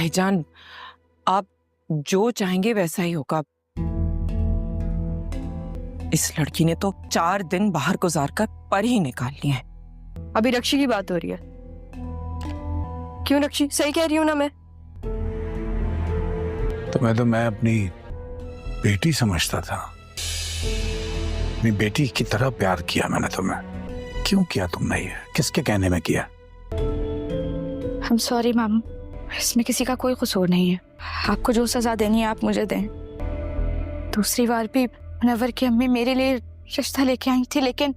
भाईजान, आप जो चाहेंगे वैसा ही होगा। इस लड़की ने तो 4 दिन बाहर गुजार कर पर ही निकाल लिए हैं। अभी रक्षी की बात हो रही है। क्यों रक्षी, सही कह रही हूँ ना मैं? तो मैं अपनी बेटी समझता था। अपनी बेटी की तरह प्यार किया मैंने तुम्हें। क्यों किया तुमने ये? किसके कहने में किया? I'm sorry मामू, इसमें किसी का कोई कसूर नहीं है। आपको जो सजा देनी है आप मुझे दें। दूसरी बार भी मुनव्वर की अम्मी मेरे लिए रिश्ता लेके आई थी, लेकिन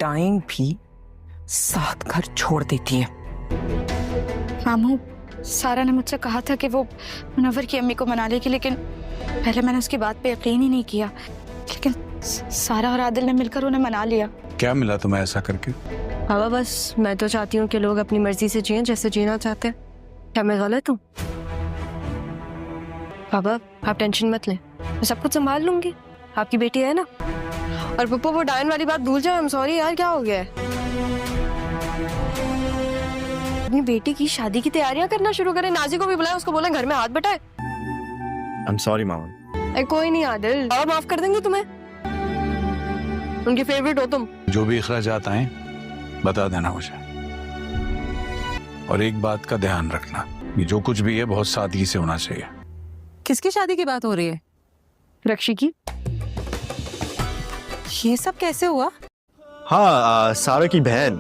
टाइम भी साथ घर छोड़ देती है। मामू, सारा ने मुझसे कहा था कि वो मुनव्वर की अम्मी को मना लेगी, लेकिन पहले मैंने उसकी बात पे यकीन ही नहीं किया। लेकिन सारा और आदिल ने मिलकर उन्हें मना लिया। क्या मिला तुम्हें ऐसा करके? बाबा बस मैं तो चाहती हूँ कि लोग अपनी मर्जी से जिएं जैसे जीना चाहते हैं। क्या मैं गलत हूँ? बाबा आप टेंशन मत लें, मैं सब कुछ संभाल लूंगी। आपकी बेटी है ना। और पप्पू वो डायन वाली बात भूल जाओ। आई एम सॉरी यार, क्या हो गया है? अपनी बेटी की शादी की तैयारियां करना शुरू करें। नाजी को भी बुलाए, उसको बोले घर में हाथ बटाए। आई एम सॉरी मामा। कोई नहीं आदिल, बाबा माफ कर देंगे तुम्हें। उनके फेवरेट हो तुम। जो भी इखराजात आए बता देना मुझे। और एक बात का ध्यान रखना, ये जो कुछ भी है बहुत सादगी से होना चाहिए। किसकी शादी की बात हो रही है? रक्षी की। ये सब कैसे हुआ? हाँ, सारा की बहन।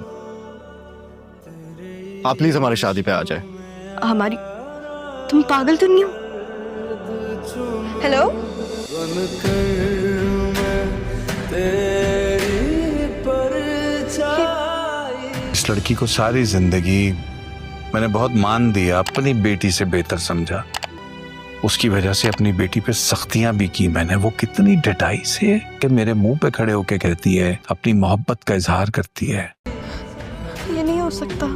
आप प्लीज हमारी शादी पे आ जाए। हमारी? तुम पागल तो नहीं हो? हेलो, इस लड़की को सारी जिंदगी मैंने बहुत मान दिया, अपनी बेटी से बेहतर समझा। उसकी वजह से अपनी बेटी पे सख्तियां भी की मैंने। वो कितनी डटाई से कि मेरे मुंह पे खड़े होके कहती है, अपनी मोहब्बत का इजहार करती है। ये नहीं हो सकता।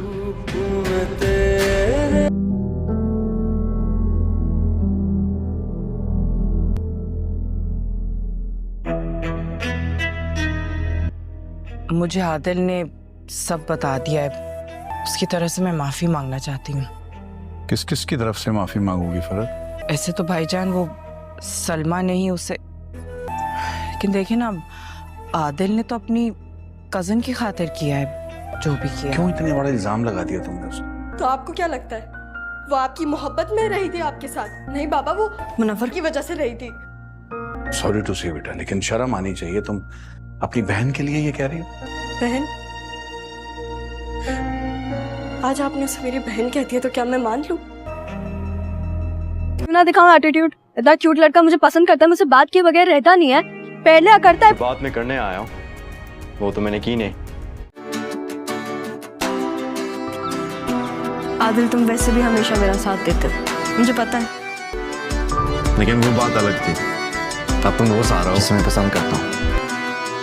मुझे आदिल ने सब बता दिया है। उसकी तरफ से मैं माफी मांगना चाहती हूँ। किस किस की तरफ से माफी मांगोगी फरत? ऐसे तो भाईजान वो सलमा ने ही उसे, लेकिन देखिए ना, आदिल ने तो अपनी कजन की खातिर किया है जो भी किया। क्यों इतने बड़ा इल्जाम लगा दिया तुमने उसको? तो आपको क्या लगता है वो आपकी मोहब्बत में रही थी आपके साथ? नहीं बाबा, वो मुनव्वर की वजह से रही थी। सॉरी टू से बेटा, लेकिन शर्म आनी चाहिए। तुम अपनी बहन के लिए ये कह रही हो? बहन? आज आपने उसे मेरी बहन कह दिया तो क्या मैं मान लूं? ना दिखाऊं एटीट्यूड। इतना क्यूट लड़का मुझे पसंद करता है, मुझसे बात किए बगैर रहता नहीं है। पहले करता है। बात में करने आया हूँ, वो तो मैंने की नहीं। आदिल तुम वैसे भी हमेशा मेरा साथ देते हो, मुझे पता है। लेकिन वो बात अलग थी। अब तुम वो सारा हो जिसे मैं पसंद करता हूँ।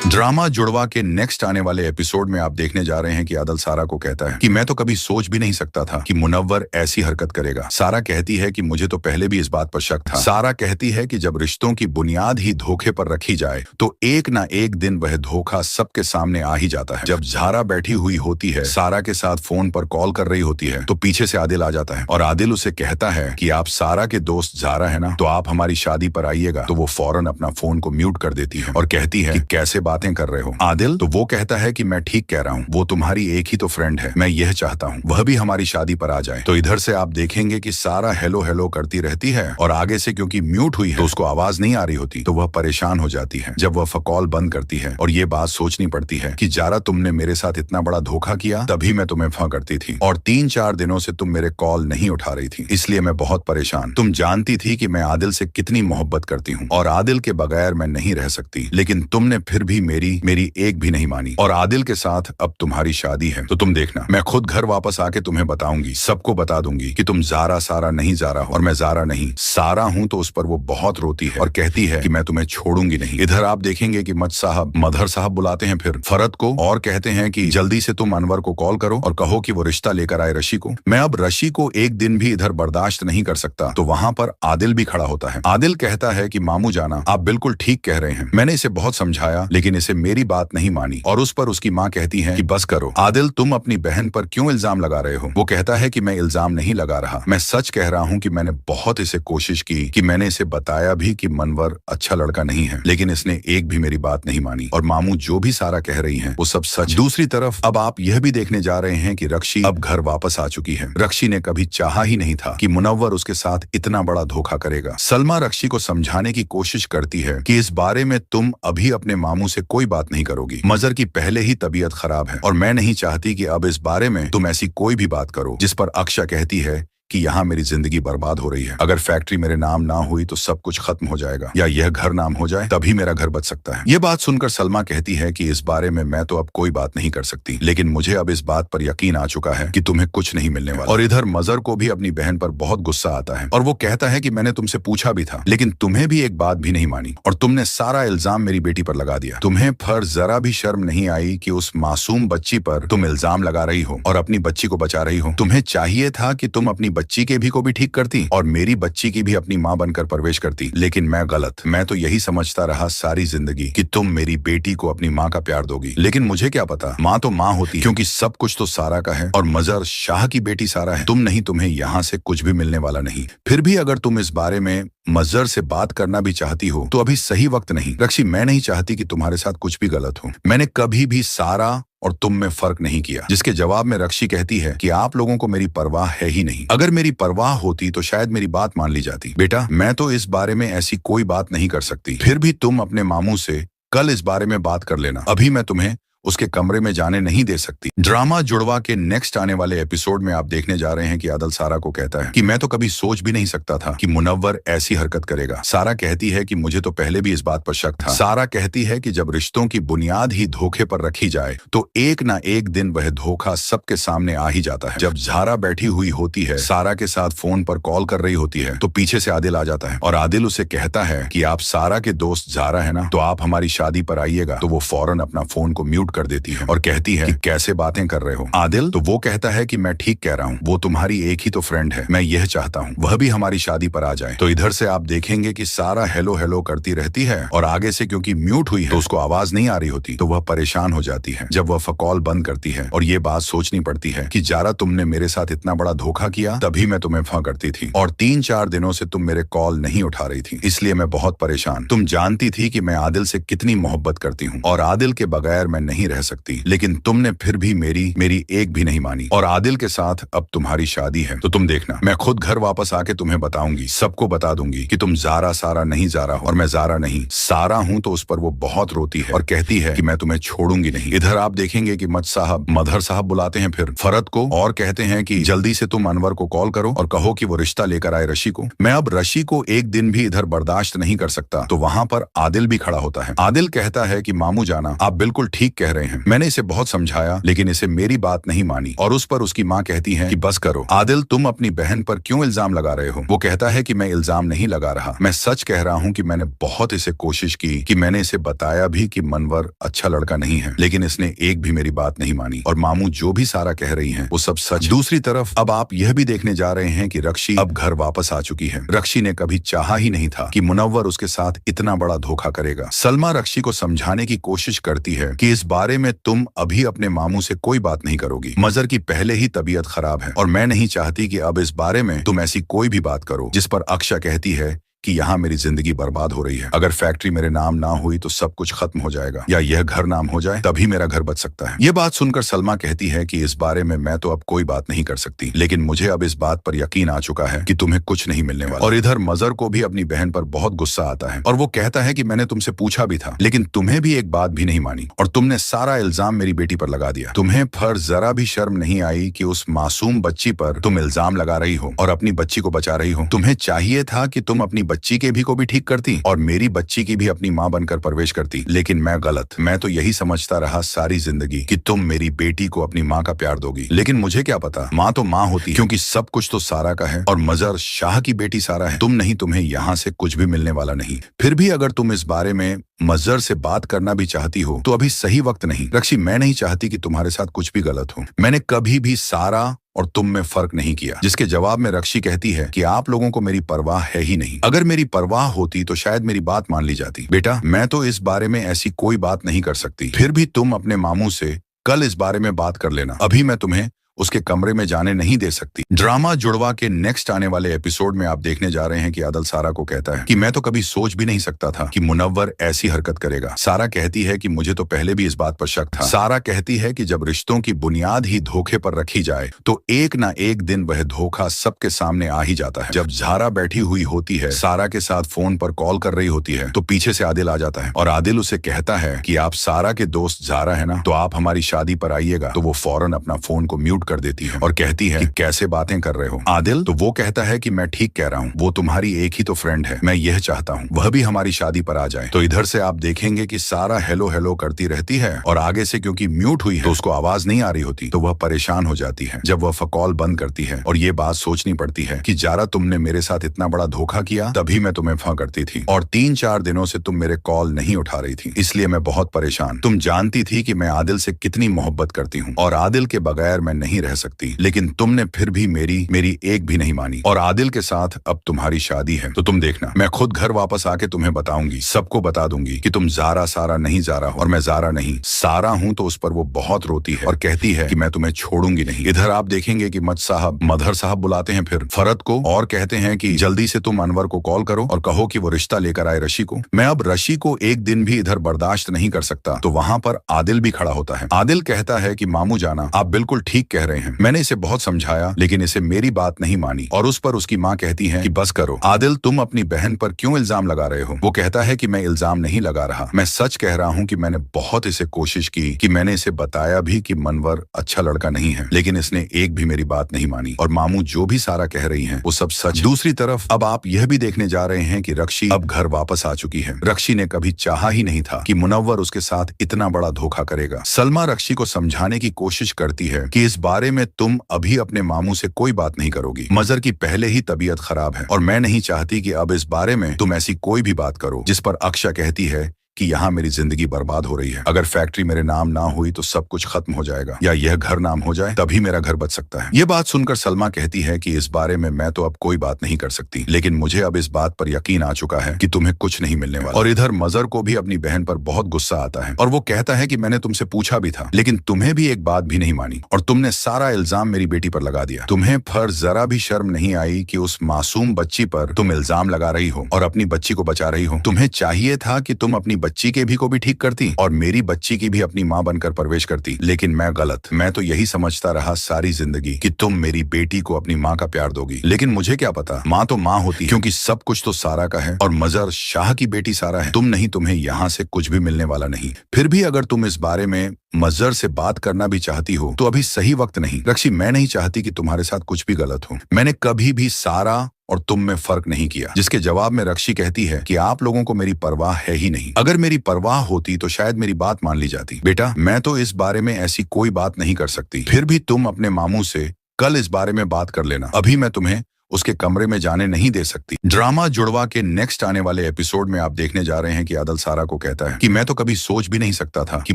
ड्रामा जुड़वा के नेक्स्ट आने वाले एपिसोड में आप देखने जा रहे हैं कि आदिल सारा को कहता है कि मैं तो कभी सोच भी नहीं सकता था कि मुनव्वर ऐसी हरकत करेगा। सारा कहती है कि मुझे तो पहले भी इस बात पर शक था। सारा कहती है कि जब रिश्तों की बुनियाद ही धोखे पर रखी जाए तो एक ना एक दिन वह धोखा सबके सामने आ ही जाता है। जब झारा बैठी हुई होती है, सारा के साथ फोन पर कॉल कर रही होती है, तो पीछे से आदिल आ जाता है और आदिल उसे कहता है कि आप सारा के दोस्त झारा है ना, तो आप हमारी शादी पर आइएगा। तो वो फौरन अपना फोन को म्यूट कर देती है और कहती है कि कैसे बातें कर रहे हो आदिल? तो वो कहता है कि मैं ठीक कह रहा हूँ, वो तुम्हारी एक ही तो फ्रेंड है, मैं यह चाहता हूँ वह भी हमारी शादी पर आ जाए। तो इधर से आप देखेंगे कि सारा हेलो हेलो करती रहती है और आगे से क्योंकि म्यूट हुई है तो उसको आवाज नहीं आ रही होती, तो वह परेशान हो जाती है। जब वह कॉल बंद करती है और ये बात सोचनी पड़ती है कि जारा तुमने मेरे साथ इतना बड़ा धोखा किया, तभी मैं तुम्हें फ करती थी और 3-4 दिनों से तुम मेरे कॉल नहीं उठा रही थी, इसलिए मैं बहुत परेशान। तुम जानती थी कि मैं आदिल से कितनी मोहब्बत करती हूँ और आदिल के बगैर मैं नहीं रह सकती, लेकिन तुमने फिर भी मेरी एक भी नहीं मानी और आदिल के साथ अब तुम्हारी शादी है। तो तुम देखना, मैं खुद घर वापस आके तुम्हें बताऊंगी, सबको बता दूंगी कि तुम जारा सारा नहीं जारा हो और मैं जारा नहीं सारा हूं। तो उस पर वो बहुत रोती है और कहती है कि मैं तुम्हें छोड़ूंगी नहीं। इधर आप देखेंगे कि मदहर साहब बुलाते हैं फिर फरत को और कहते हैं कि जल्दी से तुम अनवर को कॉल करो और कहो कि वो रिश्ता लेकर आए रशी को। मैं अब रशी को एक दिन भी इधर बर्दाश्त नहीं कर सकता। तो वहां पर आदिल भी खड़ा होता है। आदिल कहता है कि मामू जाना, आप बिल्कुल ठीक कह रहे हैं, मैंने इसे बहुत समझाया लेकिन लेकिन इसे मेरी बात नहीं मानी और उस पर उसकी माँ कहती है कि बस करो आदिल, तुम अपनी बहन पर क्यों इल्जाम लगा रहे हो। वो कहता है कि मैं इल्जाम नहीं लगा रहा, मैं सच कह रहा हूँ कि मैंने बहुत इसे कोशिश की कि मैंने इसे बताया भी कि मनवर अच्छा लड़का नहीं है, लेकिन इसने एक भी मेरी बात नहीं मानी और मामू जो भी सारा कह रही है वो सब सच। दूसरी तरफ अब आप यह भी देखने जा रहे हैं कि रक्षी अब घर वापस आ चुकी है। रक्षी ने कभी चाहा ही नहीं था कि मुनव्वर उसके साथ इतना बड़ा धोखा करेगा। सलमा रक्षी को समझाने की कोशिश करती है कि इस बारे में तुम अभी अपने मामू से कोई बात नहीं करोगी। मजर की पहले ही तबीयत खराब है और मैं नहीं चाहती कि अब इस बारे में तुम ऐसी कोई भी बात करो। जिस पर अक्षा कहती है कि यहाँ मेरी जिंदगी बर्बाद हो रही है। अगर फैक्ट्री मेरे नाम ना हुई तो सब कुछ खत्म हो जाएगा, या यह घर नाम हो जाए तभी मेरा घर बच सकता है। ये बात सुनकर सलमा कहती है कि इस बारे में मैं तो अब कोई बात नहीं कर सकती, लेकिन मुझे अब इस बात पर यकीन आ चुका है कि तुम्हें कुछ नहीं मिलने वाला। और इधर मजर को भी अपनी बहन पर बहुत गुस्सा आता है और वो कहता है कि मैंने तुमसे पूछा भी था, लेकिन तुम्हें भी एक बात भी नहीं मानी और तुमने सारा इल्जाम मेरी बेटी पर लगा दिया। तुम्हें पर जरा भी शर्म नहीं आई कि उस मासूम बच्ची पर तुम इल्जाम लगा रही हो और अपनी बच्ची को बचा रही हो। तुम्हें चाहिए था कि तुम अपनी बच्ची के भी को भी ठीक करती और मेरी बच्ची की भी अपनी माँ बनकर प्रवेश करती, लेकिन मैं गलत। मैं तो यही समझता रहा सारी जिंदगी कि तुम मेरी बेटी को अपनी माँ का प्यार दोगी, लेकिन मुझे क्या पता, माँ तो माँ होती है, क्योंकि सब कुछ तो सारा का है और मजर शाह की बेटी सारा है। तुम नहीं, तुम्हें यहाँ से कुछ भी मिलने वाला नहीं। फिर भी अगर तुम इस बारे में मजर से बात करना भी चाहती हो तो अभी सही वक्त नहीं। रक्षी, मैं नहीं चाहती कि तुम्हारे साथ कुछ भी गलत हो। मैंने कभी भी सारा और तुम में फर्क नहीं किया। जिसके जवाब में रक्षी कहती है कि आप लोगों को मेरी परवाह है ही नहीं। अगर मेरी परवाह होती तो शायद मेरी बात मान ली जाती। बेटा, मैं तो इस बारे में ऐसी कोई बात नहीं कर सकती। फिर भी तुम अपने मामू से कल इस बारे में बात कर लेना। अभी मैं तुम्हें उसके कमरे में जाने नहीं दे सकती। ड्रामा जुड़वा के नेक्स्ट आने वाले एपिसोड में आप देखने जा रहे हैं कि आदिल सारा को कहता है कि मैं तो कभी सोच भी नहीं सकता था कि मुनव्वर ऐसी हरकत करेगा। सारा कहती है कि मुझे तो पहले भी इस बात पर शक था। सारा कहती है कि जब रिश्तों की बुनियाद ही धोखे पर रखी जाए तो एक ना एक दिन वह धोखा सबके सामने आ ही जाता है। जब ज़ारा बैठी हुई होती है, सारा के साथ फोन पर कॉल कर रही होती है, तो पीछे से आदिल आ जाता है और आदिल उसे कहता है कि आप सारा के दोस्त ज़ारा है ना, तो आप हमारी शादी पर आइएगा। तो वो फौरन अपना फोन को म्यूट कर देती है और कहती है कि कैसे बातें कर रहे हो आदिल। तो वो कहता है कि मैं ठीक कह रहा हूँ, वो तुम्हारी एक ही तो फ्रेंड है, मैं यह चाहता हूँ वह भी हमारी शादी पर आ जाए। तो इधर से आप देखेंगे कि सारा हेलो हेलो करती रहती है और आगे से क्योंकि म्यूट हुई है तो उसको आवाज नहीं आ रही होती, तो वह परेशान हो जाती है। जब वह कॉल बंद करती है और ये बात सोचनी पड़ती है कि ज़ारा, तुमने मेरे साथ इतना बड़ा धोखा किया, तभी मैं तुम्हें फ़ करती थी और 3-4 दिनों से तुम मेरे कॉल नहीं उठा रही थी, इसलिए मैं बहुत परेशान। तुम जानती थी कि मैं आदिल से कितनी मोहब्बत करती हूँ और आदिल के बगैर मैं नहीं रह सकती, लेकिन तुमने फिर भी मेरी एक भी नहीं मानी और आदिल के साथ अब तुम्हारी शादी है। तो तुम देखना, मैं खुद घर वापस आके तुम्हें बताऊंगी, सबको बता दूंगी कि तुम ज़ारा सारा नहीं ज़ारा हो और मैं ज़ारा नहीं सारा हूं। तो उस पर वो बहुत रोती है और कहती है कि मैं तुम्हें छोड़ूंगी नहीं। इधर आप देखेंगे कि मदहर साहब बुलाते हैं फिर फरत को और कहते हैं कि जल्दी से तुम अनवर को कॉल करो और कहो कि वो रिश्ता लेकर आए रशी को। मैं अब रशी को एक दिन भी इधर बर्दाश्त नहीं कर सकता। तो वहां पर आदिल भी खड़ा होता है। आदिल कहता है कि मामू जाना, आप बिल्कुल ठीक कह रहे हैं, मैंने इसे बहुत समझाया लेकिन इसे मेरी बात नहीं मानी और उस पर उसकी माँ कहती है कि बस करो आदिल, तुम अपनी बहन पर क्यों इल्जाम लगा रहे हो। वो कहता है कि मैं इल्जाम नहीं लगा रहा, मैं सच कह रहा हूँ कि मैंने बहुत इसे कोशिश की कि मैंने इसे बताया भी कि मनवर अच्छा लड़का नहीं है, लेकिन इसने एक भी मेरी बात नहीं मानी और मामू जो भी सारा कह रही है वो सब सच। दूसरी तरफ अब आप यह भी देखने जा रहे हैं कि रक्षी अब घर वापस आ चुकी है। रक्षी ने कभी चाहा ही नहीं था कि मुनव्वर उसके साथ इतना बड़ा धोखा करेगा। सलमा रक्षी को समझाने की कोशिश करती है कि इस बारे में तुम अभी अपने मामू से कोई बात नहीं करोगी। मजर की पहले ही तबीयत खराब है और मैं नहीं चाहती कि अब इस बारे में तुम ऐसी कोई भी बात करो। जिस पर अक्षा कहती है कि यहाँ मेरी जिंदगी बर्बाद हो रही है, अगर फैक्ट्री मेरे नाम ना हुई तो सब कुछ खत्म हो जाएगा, या यह घर नाम हो जाए तभी मेरा घर बच सकता है। यह बात सुनकर सलमा कहती है कि इस बारे में मैं तो अब कोई बात नहीं कर सकती, लेकिन मुझे अब इस बात पर यकीन आ चुका है कि तुम्हें कुछ नहीं मिलने वाला। और इधर मजर को भी अपनी बहन पर बहुत गुस्सा आता है और वो कहता है कि मैंने तुमसे पूछा भी था, लेकिन तुम्हें भी एक बात भी नहीं मानी और तुमने सारा इल्जाम मेरी बेटी पर लगा दिया। तुम्हें पर जरा भी शर्म नहीं आई कि उस मासूम बच्ची पर तुम इल्जाम लगा रही हो और अपनी बच्ची को बचा रही हो। तुम्हें चाहिए था कि तुम अपनी बच्ची के भी को भी ठीक करती और मेरी बच्ची की भी अपनी माँ बनकर प्रवेश करती, लेकिन मैं गलत। मैं तो यही समझता रहा सारी जिंदगी कि तुम मेरी बेटी को अपनी माँ का प्यार दोगी, लेकिन मुझे क्या पता, माँ तो माँ होती है, क्योंकि सब कुछ तो सारा का है और मजर शाह की बेटी सारा है। तुम नहीं, तुम्हें यहाँ से कुछ भी मिलने वाला नहीं। फिर भी अगर तुम इस बारे में मजर से बात करना भी चाहती हो तो अभी सही वक्त नहीं। रक्षी, मैं नहीं चाहती कि तुम्हारे साथ कुछ भी गलत हो। मैंने कभी भी सारा और तुम में फर्क नहीं किया। जिसके जवाब में रक्षी कहती है कि आप लोगों को मेरी परवाह है ही नहीं। अगर मेरी परवाह होती तो शायद मेरी बात मान ली जाती। बेटा, मैं तो इस बारे में ऐसी कोई बात नहीं कर सकती, फिर भी तुम अपने मामू से कल इस बारे में बात कर लेना। अभी मैं तुम्हें उसके कमरे में जाने नहीं दे सकती। ड्रामा जुड़वा के नेक्स्ट आने वाले एपिसोड में आप देखने जा रहे हैं कि आदिल सारा को कहता है कि मैं तो कभी सोच भी नहीं सकता था कि मुनव्वर ऐसी हरकत करेगा। सारा कहती है कि मुझे तो पहले भी इस बात पर शक था। सारा कहती है कि जब रिश्तों की बुनियाद ही धोखे पर रखी जाए तो एक ना एक दिन वह धोखा सबके सामने आ ही जाता है। जब ज़ारा बैठी हुई होती है, सारा के साथ फोन पर कॉल कर रही होती है, तो पीछे से आदिल आ जाता है और आदिल उसे कहता है कि आप सारा के दोस्त ज़ारा है ना, तो आप हमारी शादी पर आइएगा। तो वो फौरन अपना फोन को म्यूट कर देती है और कहती है कि कैसे बातें कर रहे हो आदिल। तो वो कहता है कि मैं ठीक कह रहा हूँ, वो तुम्हारी एक ही तो फ्रेंड है, मैं यह चाहता हूँ वह भी हमारी शादी पर आ जाए। तो इधर से आप देखेंगे कि सारा हेलो हेलो करती रहती है और आगे से क्योंकि म्यूट हुई है तो उसको आवाज नहीं आ रही होती, तो वह परेशान हो जाती है। जब वह कॉल बंद करती है और ये बात सोचनी पड़ती है कि ज़ारा तुमने मेरे साथ इतना बड़ा धोखा किया, तभी मैं तुम्हें फ़ करती थी और 3-4 दिनों से तुम मेरे कॉल नहीं उठा रही थी, इसलिए मैं बहुत परेशान। तुम जानती थी कि मैं आदिल से कितनी मोहब्बत करती हूँ और आदिल के बगैर मैं नहीं रह सकती, लेकिन तुमने फिर भी मेरी एक भी नहीं मानी और आदिल के साथ अब तुम्हारी शादी है। तो तुम देखना, मैं खुद घर वापस आके तुम्हें बताऊंगी, सबको बता दूंगी कि तुम ज़ारा सारा नहीं ज़ारा हो और मैं ज़ारा नहीं सारा हूं। तो उस पर वो बहुत रोती है और कहती है कि मैं तुम्हें छोड़ूंगी नहीं। इधर आप देखेंगे कि मदर साहब बुलाते हैं फिर फरद को और कहते हैं कि जल्दी से तुम अनवर को कॉल करो और कहो कि वो रिश्ता लेकर आए रशी को। मैं अब रशी को एक दिन भी इधर बर्दाश्त नहीं कर सकता। तो वहां पर आदिल भी खड़ा होता है। आदिल कहता है कि मामू जाना, आप बिल्कुल ठीक कह रहे हैं, मैंने इसे बहुत समझाया लेकिन इसे मेरी बात नहीं मानी। और उस पर उसकी माँ कहती है कि बस करो आदिल, तुम अपनी बहन पर क्यों इल्जाम लगा रहे हो। वो कहता है कि मैं इल्जाम नहीं लगा रहा, मैं सच कह रहा हूँ कि मैंने बहुत इसे कोशिश की कि मैंने इसे बताया भी कि मनवर अच्छा लड़का नहीं है, लेकिन इसने एक भी मेरी बात नहीं मानी। और मामू जो भी सारा कह रही है वो सब सच। दूसरी तरफ अब आप यह भी देखने जा रहे हैं कि रक्षी अब घर वापस आ चुकी है। रक्षी ने कभी चाहा ही नहीं था कि मुनव्वर उसके साथ इतना बड़ा धोखा करेगा। सलमा रक्षी को समझाने की कोशिश करती है कि इस बारे में तुम अभी अपने मामू से कोई बात नहीं करोगी। मजर की पहले ही तबीयत खराब है और मैं नहीं चाहती कि अब इस बारे में तुम ऐसी कोई भी बात करो। जिस पर अक्षा कहती है कि यहाँ मेरी जिंदगी बर्बाद हो रही है, अगर फैक्ट्री मेरे नाम ना हुई तो सब कुछ खत्म हो जाएगा, या यह घर नाम हो जाए तभी मेरा घर बच सकता है। ये बात सुनकर सलमा कहती है कि इस बारे में मैं तो अब कोई बात नहीं कर सकती, लेकिन मुझे अब इस बात पर यकीन आ चुका है कि तुम्हें कुछ नहीं मिलने वाला। और इधर मजर को भी अपनी बहन पर बहुत गुस्सा आता है और वो कहता है कि मैंने तुमसे पूछा भी था, लेकिन तुम्हें भी एक बात भी नहीं मानी और तुमने सारा इल्जाम मेरी बेटी पर लगा दिया। तुम्हें फिर जरा भी शर्म नहीं आई कि उस मासूम बच्ची पर तुम इल्जाम लगा रही हो और अपनी बच्ची को बचा रही हो। तुम्हें चाहिए था कि तुम अपनी बच्ची के भी को भी ठीक करती और मेरी बच्ची की भी अपनी माँ बनकर परवरिश करती, लेकिन मैं गलत। मैं तो यही समझता रहा सारी जिंदगी कि तुम मेरी बेटी को अपनी माँ का प्यार दोगी, लेकिन मुझे क्या पता, माँ तो माँ होती है, क्योंकि सब कुछ तो सारा का है और मजर शाह की बेटी सारा है। तुम नहीं, तुम्हें यहाँ से कुछ भी मिलने वाला नहीं। फिर भी अगर तुम इस बारे में मजर से बात करना भी चाहती हो तो अभी सही वक्त नहीं। रक्षी, मैं नहीं चाहती कि तुम्हारे साथ कुछ भी गलत हो। मैंने कभी भी सारा और तुम में फर्क नहीं किया। जिसके जवाब में रक्षी कहती है कि आप लोगों को मेरी परवाह है ही नहीं। अगर मेरी परवाह होती तो शायद मेरी बात मान ली जाती। बेटा, मैं तो इस बारे में ऐसी कोई बात नहीं कर सकती, फिर भी तुम अपने मामू से कल इस बारे में बात कर लेना। अभी मैं तुम्हें उसके कमरे में जाने नहीं दे सकती। ड्रामा जुड़वा के नेक्स्ट आने वाले एपिसोड में आप देखने जा रहे हैं कि आदिल सारा को कहता है कि मैं तो कभी सोच भी नहीं सकता था कि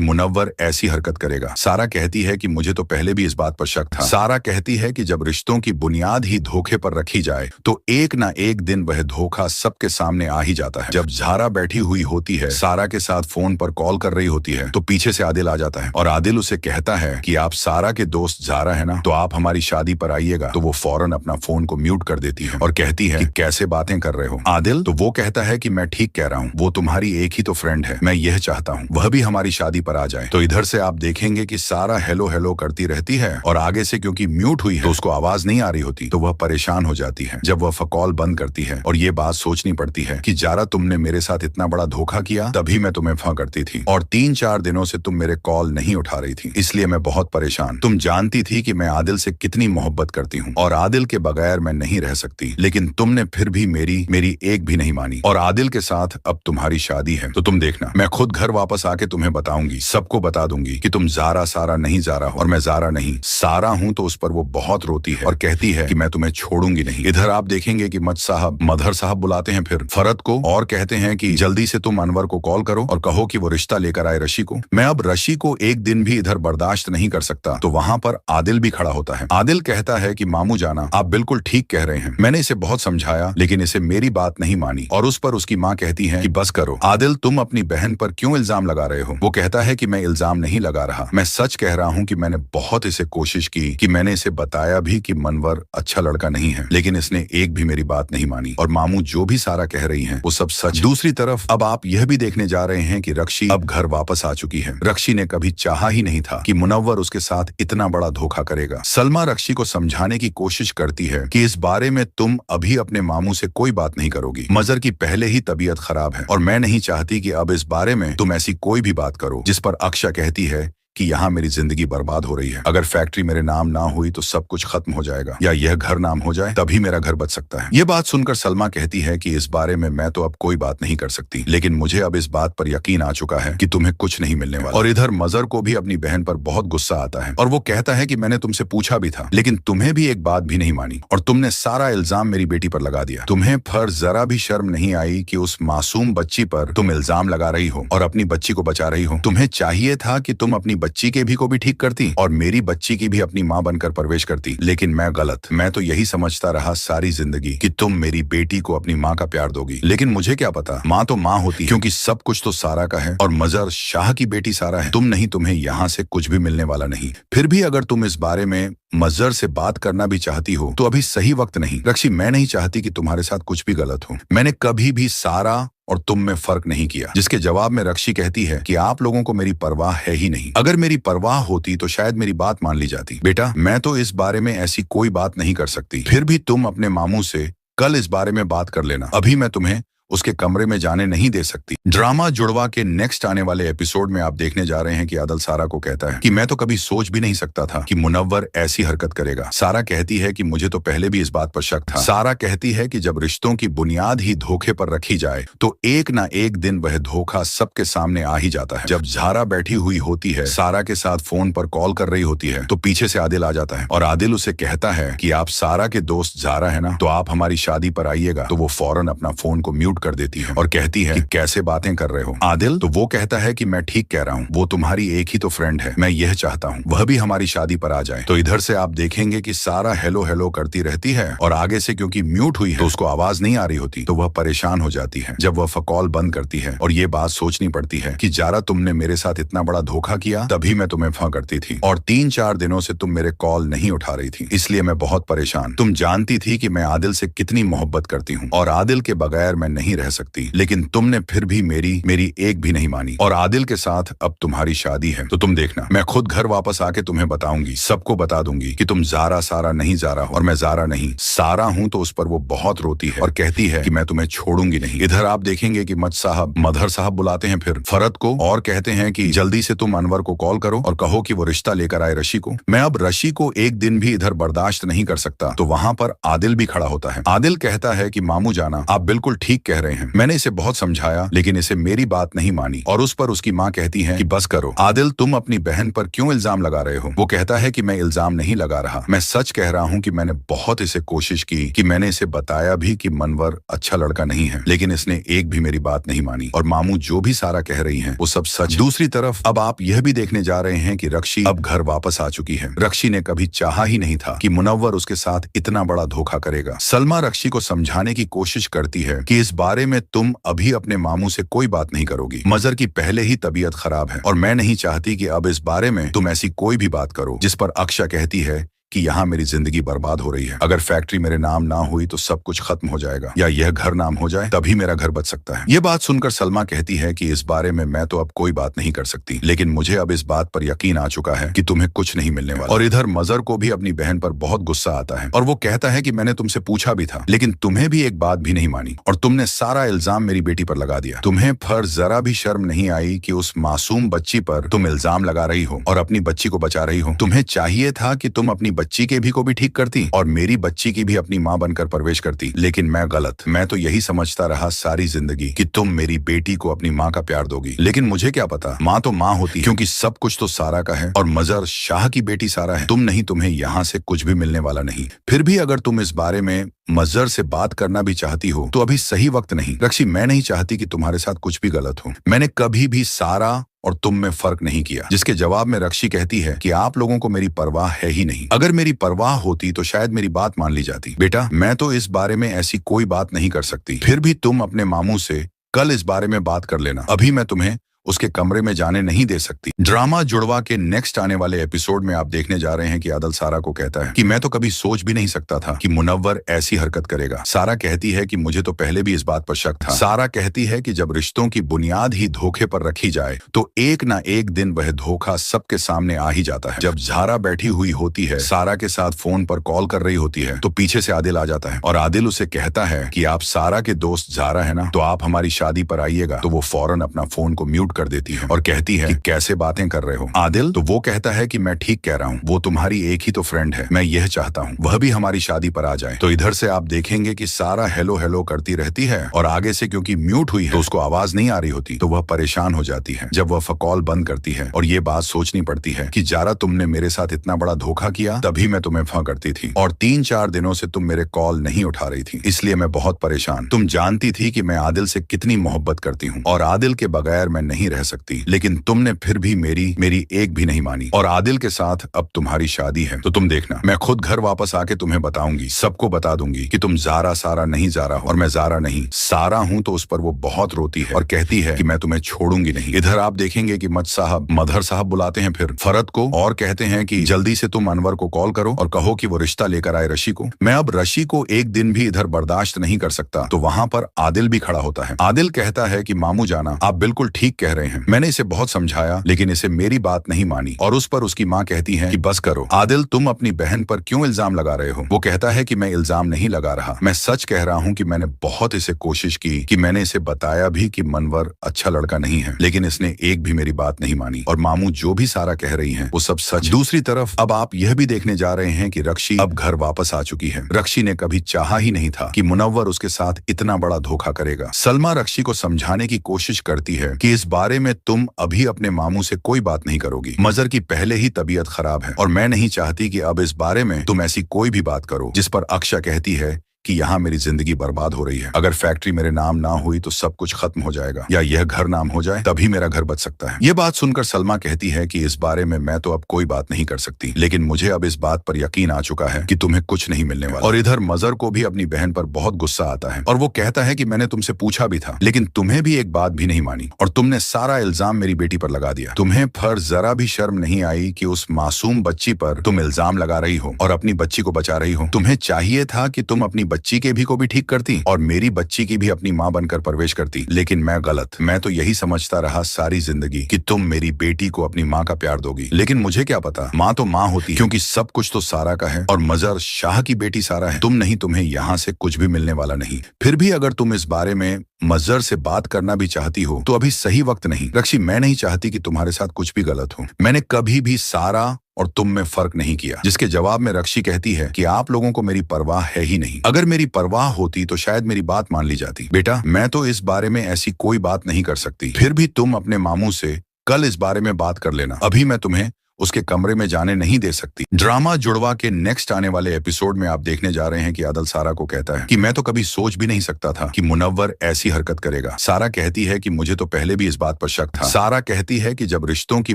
मुनव्वर ऐसी हरकत करेगा। सारा कहती है कि मुझे तो पहले भी इस बात पर शक था। सारा कहती है कि जब रिश्तों की बुनियाद ही धोखे पर रखी जाए तो एक ना एक दिन वह धोखा सबके सामने आ ही जाता है। जब ज़ारा बैठी हुई होती है, सारा के साथ फोन पर कॉल कर रही होती है, तो पीछे से आदिल आ जाता है और आदिल उसे कहता है कि आप सारा के दोस्त ज़ारा है ना, तो आप हमारी शादी पर आइएगा। तो वो फौरन अपना फोन को म्यूट कर देती है और कहती है कि कैसे बातें कर रहे हो आदिल। तो वो कहता है कि मैं ठीक कह रहा हूँ, वो तुम्हारी एक ही तो फ्रेंड है, मैं यह चाहता हूँ वह भी हमारी शादी पर आ जाए। तो इधर से आप देखेंगे कि सारा हेलो हेलो करती रहती है और आगे से क्योंकि म्यूट हुई है तो उसको आवाज नहीं आ रही होती, तो वह परेशान हो जाती है। जब वह कॉल बंद करती है और ये बात सोचनी पड़ती है कि ज़ारा तुमने मेरे साथ इतना बड़ा धोखा किया, तभी मैं तुम्हें फ़ करती थी और 3-4 दिनों से तुम मेरे कॉल नहीं उठा रही थी, इसलिए मैं बहुत परेशान। तुम जानती थी कि मैं आदिल से कितनी मोहब्बत करती हूँ और आदिल के बगैर मैं नहीं नहीं रह सकती, लेकिन तुमने फिर भी मेरी एक भी नहीं मानी। और आदिल के साथ अब तुम्हारी शादी है, तो तुम देखना, मैं खुद घर वापस आके तुम्हें बताऊंगी, सबको बता दूंगी कि तुम ज़ारा सारा नहीं ज़ारा हो, और मैं ज़ारा नहीं सारा हूँ। तो उस पर वो बहुत रोती है और कहती है कि मैं तुम्हें छोड़ूंगी नहीं। इधर आप देखेंगे कि मदहर साहब बुलाते हैं फिर फरत को और कहते हैं कि जल्दी से तुम अनवर को कॉल करो और कहो कि वो रिश्ता लेकर आए रशी को। मैं अब रशी को एक दिन भी इधर बर्दाश्त नहीं कर सकता। तो वहाँ पर आदिल भी खड़ा होता है। आदिल कहता है कि मामू जाना, आप बिल्कुल ठीक कह रहे हैं, मैंने इसे बहुत समझाया लेकिन इसे मेरी बात नहीं मानी। और उस पर उसकी माँ कहती है कि बस करो आदिल, तुम अपनी बहन पर क्यों इल्जाम लगा रहे हो। वो कहता है कि मैं इल्जाम नहीं लगा रहा, मैं सच कह रहा हूँ कि मैंने बहुत इसे कोशिश की, कि मैंने इसे बताया भी कि मनवर अच्छा लड़का नहीं है, लेकिन इसने एक भी मेरी बात नहीं मानी। और मामू जो भी सारा कह रही हैं वो सब सच। दूसरी तरफ अब आप यह भी देखने जा रहे हैं कि रक्षी अब घर वापस आ चुकी है। रक्षी ने कभी चाहा ही नहीं था कि मुनव्वर उसके साथ इतना बड़ा धोखा करेगा। सलमा रक्षी को समझाने की कोशिश करती है कि इस बारे में तुम अभी अपने मामू से कोई बात नहीं करोगी। मजर की पहले ही तबीयत खराब है और मैं नहीं चाहती कि अब इस बारे में तुम ऐसी कोई भी बात करो। जिस पर अक्षा कहती है कि यहाँ मेरी जिंदगी बर्बाद हो रही है, अगर फैक्ट्री मेरे नाम ना हुई तो सब कुछ खत्म हो जाएगा, या यह घर नाम हो जाए तभी मेरा घर बच सकता है। ये बात सुनकर सलमा कहती है कि इस बारे में मैं तो अब कोई बात नहीं कर सकती, लेकिन मुझे अब इस बात पर यकीन आ चुका है कि तुम्हें कुछ नहीं मिलने वाला। और इधर मजर को भी अपनी बहन पर बहुत गुस्सा आता है और वो कहता है कि मैंने तुमसे पूछा भी था, लेकिन तुम्हें भी एक बात भी नहीं मानी और तुमने सारा इल्जाम मेरी बेटी पर लगा दिया। तुम्हें पर जरा भी शर्म नहीं आई कि उस मासूम बच्ची पर तुम इल्जाम लगा रही हो और अपनी बच्ची को बचा रही हो। तुम्हें चाहिए था कि तुम अपनी बच्ची के भी को भी ठीक करती और मेरी बच्ची की भी अपनी माँ बनकर परवेश करती, लेकिन मैं गलत। मैं तो यही समझता रहा सारी जिंदगी कि तुम मेरी बेटी को अपनी माँ का प्यार दोगी, लेकिन मुझे क्या पता, माँ तो माँ होती है, क्योंकि सब कुछ तो सारा का है और मजर शाह की बेटी सारा है। तुम नहीं, तुम्हें यहाँ से कुछ भी मिलने वाला नहीं। फिर भी अगर तुम इस बारे में मजर से बात करना भी चाहती हो तो अभी सही वक्त नहीं। रक्षी, मैं नहीं चाहती कि तुम्हारे साथ कुछ भी गलत हो। मैंने कभी भी सारा और तुम में फर्क नहीं किया। जिसके जवाब में रक्षी कहती है कि आप लोगों को मेरी परवाह है ही नहीं। अगर मेरी परवाह होती तो शायद मेरी बात मान ली जाती। बेटा, मैं तो इस बारे में ऐसी कोई बात नहीं कर सकती। फिर भी तुम अपने मामू से कल इस बारे में बात कर लेना। अभी मैं तुम्हें उसके कमरे में जाने नहीं दे सकती। ड्रामा जुड़वा के नेक्स्ट आने वाले एपिसोड में आप देखने जा रहे हैं कि आदिल सारा को कहता है कि मैं तो कभी सोच भी नहीं सकता था कि मुनव्वर ऐसी हरकत करेगा। सारा कहती है कि मुझे तो पहले भी इस बात पर शक था। सारा कहती है कि जब रिश्तों की बुनियाद ही धोखे पर रखी जाए तो एक ना एक दिन वह धोखा सबके सामने आ ही जाता है। जब ज़ारा बैठी हुई होती है, सारा के साथ फोन पर कॉल कर रही होती है, तो पीछे से आदिल आ जाता है और आदिल उसे कहता है कि आप सारा के दोस्त ज़ारा है ना, तो आप हमारी शादी पर आइएगा। तो वो फौरन अपना फोन को म्यूट कर देती है और कहती है कि कैसे बातें कर रहे हो आदिल। तो वो कहता है कि मैं ठीक कह रहा हूँ, वो तुम्हारी एक ही तो फ्रेंड है, मैं यह चाहता हूँ वह भी हमारी शादी पर आ जाए। तो इधर से आप देखेंगे कि सारा हेलो हेलो करती रहती है और आगे से क्योंकि म्यूट हुई है तो उसको आवाज नहीं आ रही होती, तो वह परेशान हो जाती है। जब वह कॉल बंद करती है और ये बात सोचनी पड़ती है कि ज़ारा, तुमने मेरे साथ इतना बड़ा धोखा किया, तभी मैं तुम्हें फ़ करती थी और 3-4 दिनों से तुम मेरे कॉल नहीं उठा रही थी, इसलिए मैं बहुत परेशान। तुम जानती थी कि मैं आदिल से कितनी मोहब्बत करती हूँ और आदिल के बगैर मैं नहीं रह सकती, लेकिन तुमने फिर भी मेरी एक भी नहीं मानी और आदिल के साथ अब तुम्हारी शादी है। तो तुम देखना, मैं खुद घर वापस आके तुम्हें बताऊंगी, सबको बता दूंगी कि तुम ज़ारा सारा नहीं ज़ारा हो और मैं ज़ारा नहीं सारा हूँ। तो उस पर वो बहुत रोती है और कहती है कि मैं तुम्हें छोड़ूंगी नहीं। इधर आप देखेंगे कि मदहर साहब बुलाते हैं फिर फरत को और कहते हैं कि जल्दी से तुम अनवर को कॉल करो और कहो कि वो रिश्ता लेकर आए रशी को। मैं अब रशी को एक दिन भी इधर बर्दाश्त नहीं कर सकता। तो वहां पर आदिल भी खड़ा होता है। आदिल कहता है कि मामू जाना, आप बिल्कुल ठीक कह रहे हैं, मैंने इसे बहुत समझाया लेकिन इसे मेरी बात नहीं मानी। और उस पर उसकी माँ कहती है कि बस करो आदिल, तुम अपनी बहन पर क्यों इल्जाम लगा रहे हो। वो कहता है कि मैं इल्जाम नहीं लगा रहा, मैं सच कह रहा हूँ कि मैंने बहुत इसे कोशिश की, कि मैंने इसे बताया भी कि मनवर अच्छा लड़का नहीं है, लेकिन इसने एक भी मेरी बात नहीं मानी। और मामू जो भी सारा कह रही है वो सब सच। दूसरी तरफ अब आप यह भी देखने जा रहे हैं कि रक्षी अब घर वापस आ चुकी है। रक्षी ने कभी चाहा ही नहीं था कि मुनव्वर उसके साथ इतना बड़ा धोखा करेगा। सलमा रक्षी को समझाने की कोशिश करती है कि इस बारे में तुम अभी अपने मामू से कोई बात नहीं करोगी। मजर की पहले ही तबीयत खराब है और मैं नहीं चाहती कि अब इस बारे में तुम ऐसी कोई भी बात करो। जिस पर अक्षा कहती है कि यहाँ मेरी जिंदगी बर्बाद हो रही है, अगर फैक्ट्री मेरे नाम ना हुई तो सब कुछ खत्म हो जाएगा, या यह घर नाम हो जाए तभी मेरा घर बच सकता है। ये बात सुनकर सलमा कहती है कि इस बारे में मैं तो अब कोई बात नहीं कर सकती, लेकिन मुझे अब इस बात पर यकीन आ चुका है कि तुम्हें कुछ नहीं मिलने वाला। और इधर मजर को भी अपनी बहन पर बहुत गुस्सा आता है और वो कहता है कि मैंने तुमसे पूछा भी था, लेकिन तुम्हें भी एक बात भी नहीं मानी और तुमने सारा इल्जाम मेरी बेटी पर लगा दिया। तुम्हें पर जरा भी शर्म नहीं आई कि उस मासूम बच्ची पर तुम इल्जाम लगा रही हो और अपनी बच्ची को बचा रही हो। तुम्हें चाहिए था कि तुम अपनी बच्ची के भी को भी ठीक करती और मेरी बच्ची की भी अपनी माँ बनकर परवरिश करती। लेकिन मैं गलत। मैं तो यही समझता रहा सारी जिंदगी कि तुम मेरी बेटी को अपनी माँ का प्यार दोगी। लेकिन मुझे क्या पता, माँ तो माँ होती है, क्योंकि सब कुछ तो सारा का है और मजहर शाह की बेटी सारा है। तुम नहीं, तुम्हें यहाँ से कुछ भी मिलने वाला नहीं। फिर भी अगर तुम इस बारे में मजहर से बात करना भी चाहती हो तो अभी सही वक्त नहीं। रक्षी, मैं नहीं चाहती कि तुम्हारे साथ कुछ भी गलत हो। मैंने कभी भी सारा और तुम में फर्क नहीं किया। जिसके जवाब में रक्षी कहती है कि आप लोगों को मेरी परवाह है ही नहीं। अगर मेरी परवाह होती तो शायद मेरी बात मान ली जाती। बेटा, मैं तो इस बारे में ऐसी कोई बात नहीं कर सकती। फिर भी तुम अपने मामू से कल इस बारे में बात कर लेना। अभी मैं तुम्हें उसके कमरे में जाने नहीं दे सकती। ड्रामा जुड़वा के नेक्स्ट आने वाले एपिसोड में आप देखने जा रहे हैं कि आदिल सारा को कहता है कि मैं तो कभी सोच भी नहीं सकता था कि मुनव्वर ऐसी हरकत करेगा। सारा कहती है कि मुझे तो पहले भी इस बात पर शक था। सारा कहती है कि जब रिश्तों की बुनियाद ही धोखे पर रखी जाए तो एक ना एक दिन वह धोखा सबके सामने आ ही जाता है। जब ज़ारा बैठी हुई होती है, सारा के साथ फोन पर कॉल कर रही होती है, तो पीछे से आदिल आ जाता है और आदिल उसे कहता है कि आप सारा के दोस्त ज़ारा है ना, तो आप हमारी शादी पर आइएगा। तो वो फौरन अपना फोन को म्यूट कर देती है और कहती है कि कैसे बातें कर रहे हो आदिल। तो वो कहता है कि मैं ठीक कह रहा हूँ, वो तुम्हारी एक ही तो फ्रेंड है। मैं यह चाहता हूँ वह भी हमारी शादी पर आ जाए। तो इधर से आप देखेंगे कि सारा हेलो हेलो करती रहती है और आगे से क्योंकि म्यूट हुई है तो उसको आवाज नहीं आ रही होती, तो वह परेशान हो जाती है। जब वह कॉल बंद करती है और ये बात सोचनी पड़ती है कि ज़ारा, तुमने मेरे साथ इतना बड़ा धोखा किया, तभी मैं तुम्हें फ़ करती थी और 3-4 दिनों से तुम मेरे कॉल नहीं उठा रही थी, इसलिए मैं बहुत परेशान। तुम जानती थी कि मैं आदिल से कितनी मोहब्बत करती हूँ और आदिल के बगैर मैं नहीं रह सकती, लेकिन तुमने फिर भी मेरी एक भी नहीं मानी और आदिल के साथ अब तुम्हारी शादी है। तो तुम देखना, मैं खुद घर वापस आके तुम्हें बताऊंगी, सबको बता दूंगी कि तुम ज़ारा सारा नहीं ज़ारा हो और मैं ज़ारा नहीं सारा हूं। तो उस पर वो बहुत रोती है और कहती है कि मैं तुम्हें छोड़ूंगी नहीं। इधर आप देखेंगे कि मदहर साहब बुलाते हैं फिर फरद को और कहते हैं कि जल्दी से तुम अनवर को कॉल करो और कहो कि वो रिश्ता लेकर आए रशी को। मैं अब रशी को एक दिन भी इधर बर्दाश्त नहीं कर सकता। तो वहां पर आदिल भी खड़ा होता है। आदिल कहता है कि मामू जाना, आप बिल्कुल ठीक कह रहे हैं, मैंने इसे बहुत समझाया लेकिन इसे मेरी बात नहीं मानी। और उस पर उसकी माँ कहती है कि बस करो आदिल, तुम अपनी बहन पर क्यों इल्जाम लगा रहे हो। वो कहता है कि मैं इल्जाम नहीं लगा रहा, मैं सच कह रहा हूँ कि मैंने बहुत इसे कोशिश की कि मैंने इसे बताया भी कि मनवर अच्छा लड़का नहीं है, लेकिन इसने एक भी मेरी बात नहीं मानी। और मामू जो भी सारा कह रही है वो सब सच। दूसरी तरफ अब आप यह भी देखने जा रहे हैं कि रक्षी अब घर वापस आ चुकी है। रक्षी ने कभी चाहा ही नहीं था कि मुनव्वर उसके साथ इतना बड़ा धोखा करेगा। सलमा रक्षी को समझाने की कोशिश करती है कि इस बारे में तुम अभी अपने मामू से कोई बात नहीं करोगी। मजहर की पहले ही तबीयत खराब है और मैं नहीं चाहती कि अब इस बारे में तुम ऐसी कोई भी बात करो। जिस पर अक्षा कहती है कि यहाँ मेरी जिंदगी बर्बाद हो रही है, अगर फैक्ट्री मेरे नाम ना हुई तो सब कुछ खत्म हो जाएगा, या यह घर नाम हो जाए तभी मेरा घर बच सकता है। ये बात सुनकर सलमा कहती है कि इस बारे में मैं तो अब कोई बात नहीं कर सकती, लेकिन मुझे अब इस बात पर यकीन आ चुका है कि तुम्हें कुछ नहीं मिलने वाला। और इधर मजहर को भी अपनी बहन पर बहुत गुस्सा आता है और वो कहता है कि मैंने तुमसे पूछा भी था, लेकिन तुम्हें भी एक बात भी नहीं मानी और तुमने सारा इल्जाम मेरी बेटी पर लगा दिया। तुम्हें फिर जरा भी शर्म नहीं आई कि उस मासूम बच्ची पर तुम इल्जाम लगा रही हो और अपनी बच्ची को बचा रही हो। तुम्हें चाहिए था कि तुम अपनी बच्ची के भी को भी ठीक करती और मेरी बच्ची की भी अपनी माँ बनकर परवरिश करती, लेकिन मैं गलत। मैं तो यही समझता रहा सारी जिंदगी कि तुम मेरी बेटी को अपनी माँ का प्यार दोगी, लेकिन मुझे क्या पता, माँ तो माँ होती है, क्योंकि सब कुछ तो सारा का है और मजहर शाह की बेटी सारा है। तुम नहीं, तुम्हें यहाँ से कुछ भी मिलने वाला नहीं। फिर भी अगर तुम इस बारे में मजहर से बात करना भी चाहती हो तो अभी सही वक्त नहीं। रक्षी, मैं नहीं चाहती कि तुम्हारे साथ कुछ भी गलत हो। मैंने कभी भी सारा और तुम में फर्क नहीं किया। जिसके जवाब में रक्षी कहती है कि आप लोगों को मेरी परवाह है ही नहीं। अगर मेरी परवाह होती तो शायद मेरी बात मान ली जाती। बेटा, मैं तो इस बारे में ऐसी कोई बात नहीं कर सकती। फिर भी तुम अपने मामू से कल इस बारे में बात कर लेना। अभी मैं तुम्हें उसके कमरे में जाने नहीं दे सकती। ड्रामा जुड़वा के नेक्स्ट आने वाले एपिसोड में आप देखने जा रहे हैं कि आदिल सारा को कहता है कि मैं तो कभी सोच भी नहीं सकता था कि मुनव्वर ऐसी हरकत करेगा। सारा कहती है कि मुझे तो पहले भी इस बात पर शक था। सारा कहती है कि जब रिश्तों की